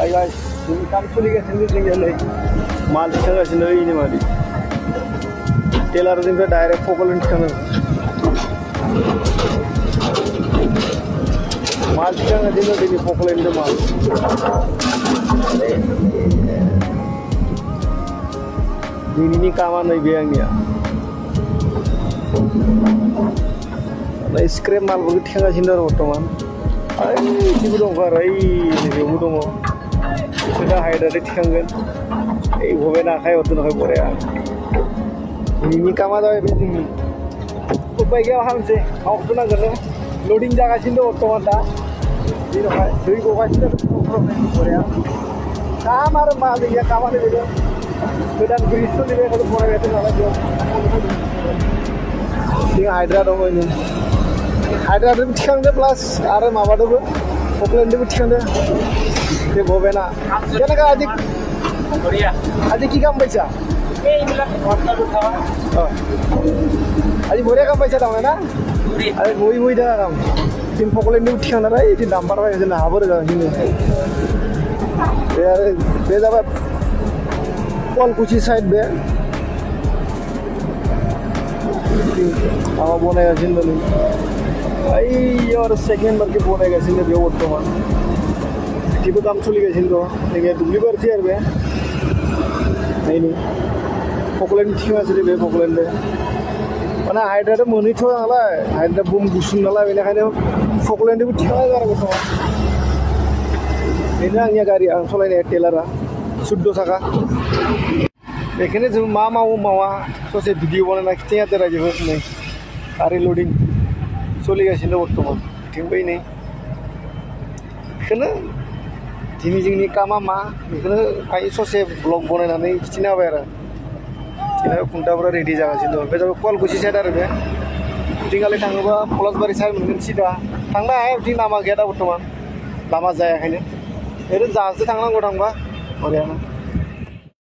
Ay guys, ini kam soligasiनो जोंनिया नै माल थिखांगासिनो ओइनि मादि टेलार जोंनिफ्राय डाइरेक्ट फकलेण्ड थिखाङो माल थिखांगासिनो दिनै फकलेण्ड माल दिनैनि कामा नैबे आंनिया स्क्रेप मालफोरखौ थिखांगासिनो आरो बर्तमान ओइथिबो दं आरो नैबेयावबो दङ दा हायद्रादे थिखांगोन ओइ भबेन आखाइ हरदों बरिया दिनैनि कामा जाबाय बे जोंनि उपाय गैया हामसै मावथ'नांगोन लडिं जागासिनो दं बर्तमान दा जेरावहाय दै गगासिनो बरिया काम आरो मा गैया कामानो बेनो गोदान ब्रिज सोलिबाय फरायबाय नालाय बेयाव जों हायद्रा दङ ओइनो हायद्रादोबो थिखांदो प्लास आरो माबादोबो फकलेण्डदोबो थिखांदो बे भबेना केनेका আজি আজি কি কাম পাইছা আজি বঢ়িয়া কাম পাইছা তাৰমানে না আজি বহি বহি থাকা কাম তিন ফকলেণ্ডদোবো थिखांना এটি নাম্বাৰ পাই আছে না হাবো रोगासिनो बे जाबाय कलकुसि साइड बे माबा बनायगासिनो दं ओइयाव आरो सेकेन्ड बारके बनायगासिनो बेयाव बर्तमान बिदिबो दाम सोलिगासिनो दं नैबे दुब्लिबारि आरो बे नायनि फकलेण्ड थिखांगासिनो बे फकलेण्डदो माने हायद्रादो मोनहैथ' नालाय हायद्रा बुम गुसुं नालाय बेनिखायनो फकलेण्डदोबो थिखांनांगौ आरो बर्तमान बेनो आंनिया गारि आं सालायनाया टेलारा 14 थाखा बेखायनो जों मा मावो मावा ससे भिडिअ बानायना खिथिया रायजोबो नै गारि लडिं सोलिगासिनो बर्तमान बिथिंबो नै बेखौनो दिनै जोंनि कामा मा बेखौनो ससे ब्लग बनायनानै खिथिना होबाय आरो खिथिना खुन्थाफोरा रेडि जागासिनो दं बे जाबाय कलकुसि साइड आरो बे बिथिंगालि थाङोबा पलासबारि साइड मोनगोन सिदा थांनो हाया बिथिं लामा गैया दा बर्तमान लामा जायाखायनो ओरैनो जाहाजजों थांनांगौ थांबा बरियानो